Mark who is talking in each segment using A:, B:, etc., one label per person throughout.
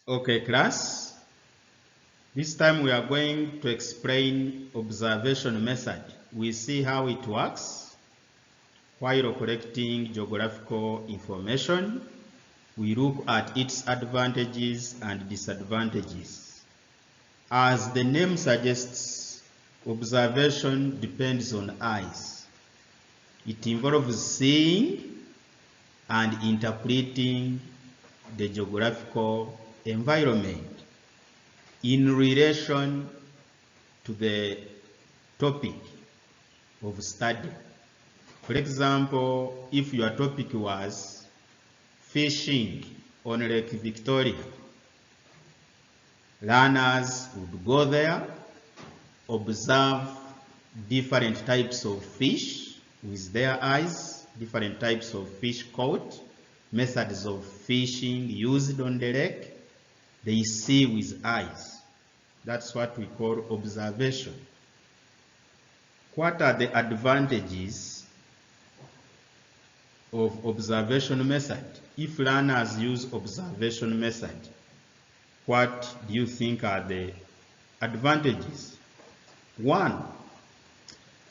A: Okay, class. This time we are going to explain observation method. We see how it works while collecting geographical information. We look at its advantages and disadvantages. As the name suggests, observation depends on eyes. It involves seeing and interpreting the geographical environment in relation to the topic of study. For example, if your topic was fishing on Lake Victoria, learners would go there, observe different types of fish with their eyes, different types of fish caught, methods of fishing used on the lake. They see with eyes. That's what we call observation. What are the advantages of observation method? If learners use observation method, what do you think are the advantages? 1,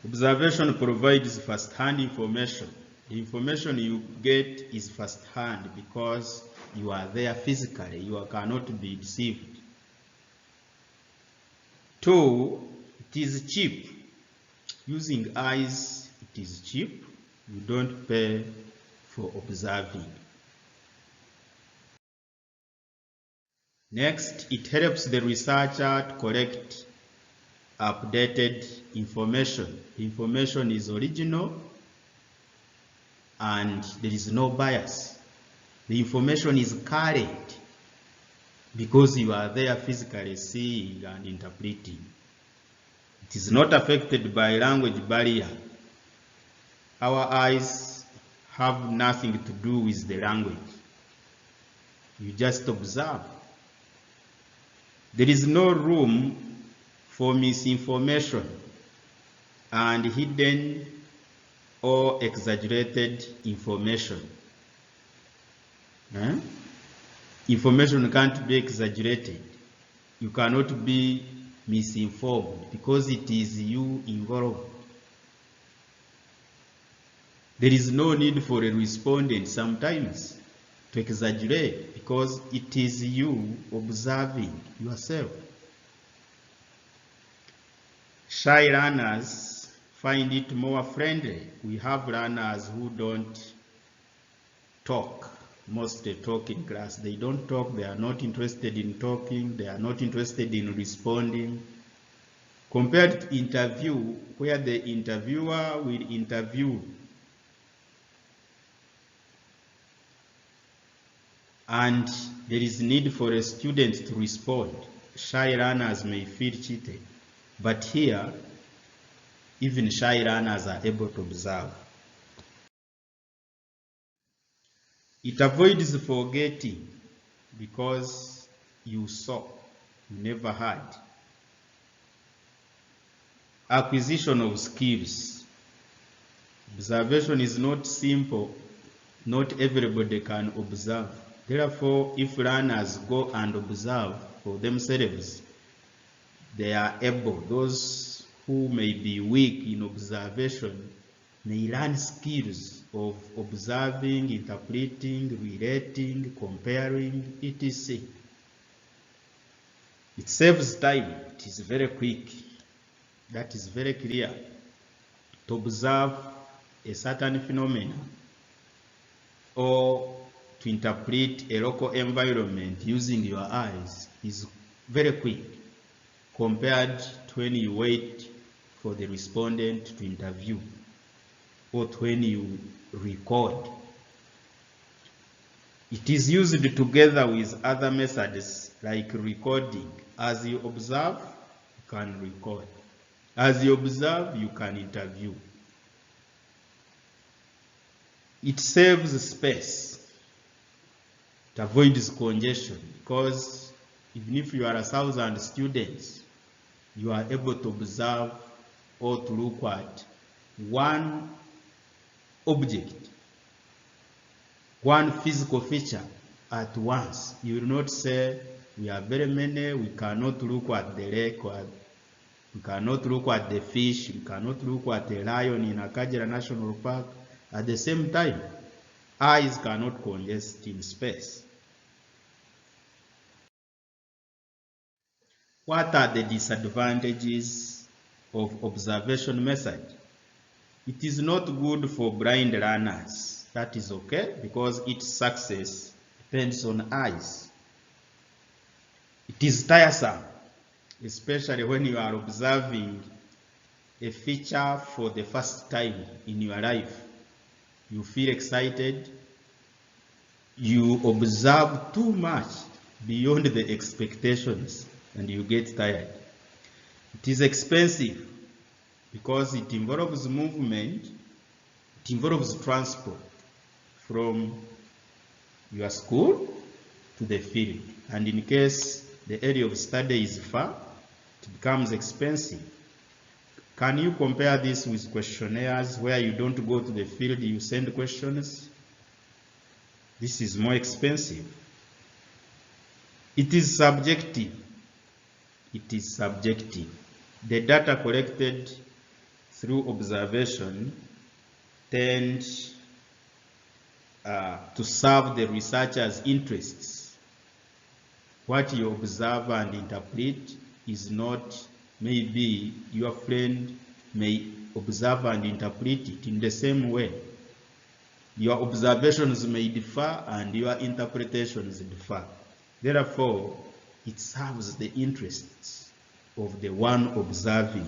A: observation provides first-hand information. The information you get is first-hand because you are there physically. You cannot be deceived. 2, it is cheap. Using eyes, it is cheap. You don't pay for observing. Next, it helps the researcher to collect updated information. The information is original and there is no bias. The information is current because you are there physically seeing and interpreting. It is not affected by language barrier. Our eyes have nothing to do with the language. You just observe. There is no room for misinformation and hidden or exaggerated information. Information can't be exaggerated. You cannot be misinformed because it is you involved. There is no need for a respondent sometimes to exaggerate because it is you observing yourself. Shy learners find it more friendly. We have learners who don't talk. Mostly talk in class. They don't talk, they are not interested in talking, they are not interested in responding. Compared to interview, where the interviewer will interview and there is need for a student to respond, shy learners may feel cheated. But here, even shy learners are able to observe. It avoids forgetting because you saw, you never heard. Acquisition of skills. Observation is not simple. Not everybody can observe. Therefore, if learners go and observe for themselves, they are able, those who may be weak in observation may learn skills of observing, interpreting, relating, comparing, etc. It saves time. It is very quick. That is very clear. To observe a certain phenomenon or to interpret a local environment using your eyes is very quick compared to when you wait for the respondent to interview or when you record. It is used together with other methods like recording. As you observe, you can record. As you observe, you can interview. It saves space. It avoids congestion because even if you are 1,000 students, you are able to observe or to look at one object, one physical feature at once. You will not say we are very many, we cannot look at the lake, we cannot look at the fish, we cannot look at a lion in Akagera National Park at the same time. Eyes cannot congest in space. What are the disadvantages of observation method? It is not good for blind learners. That is okay, because its success depends on eyes. It is tiresome, especially when you are observing a feature for the first time in your life. You feel excited. You observe too much beyond the expectations and you get tired. It is expensive because it involves movement, it involves transport from your school to the field. And in case the area of study is far, it becomes expensive. Can you compare this with questionnaires where you don't go to the field, you send questions? This is more expensive. It is subjective. It is subjective. The data collected through observation tend to serve the researcher's interests. What you observe and interpret is not, maybe your friend may observe and interpret it in the same way. Your observations may differ and your interpretations differ. Therefore, it serves the interests of the one observing.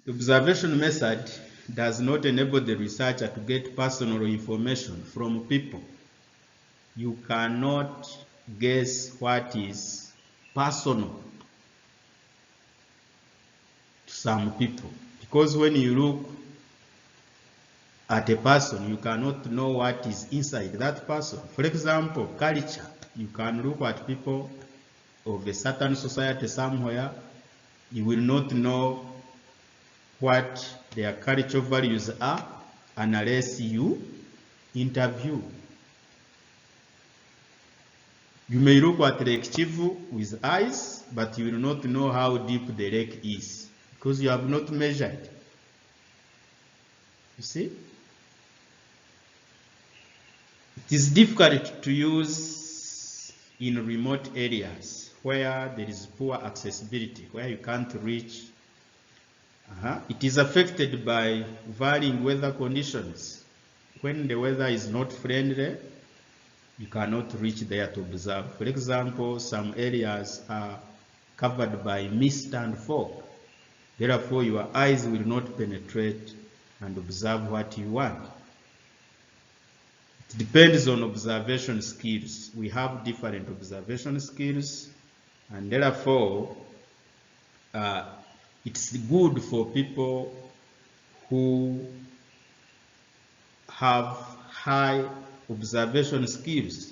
A: The observation method does not enable the researcher to get personal information from people. You cannot guess what is personal to some people, because when you look at a person, you cannot know what is inside that person. For example, culture. You can look at people of a certain society somewhere, you will not know what their cultural values are unless you interview. You may look at Lake Kivu with eyes, but you will not know how deep the lake is because you have not measured. You see? It is difficult to use in remote areas where there is poor accessibility, where you can't reach. It is affected by varying weather conditions. When the weather is not friendly, you cannot reach there to observe. For example, some areas are covered by mist and fog. Therefore, your eyes will not penetrate and observe what you want. It depends on observation skills. We have different observation skills, and therefore, it's good for people who have high observation skills.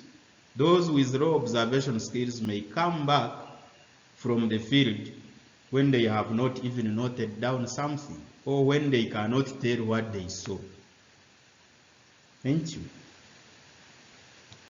A: Those with low observation skills may come back from the field when they have not even noted down something, or when they cannot tell what they saw. Thank you.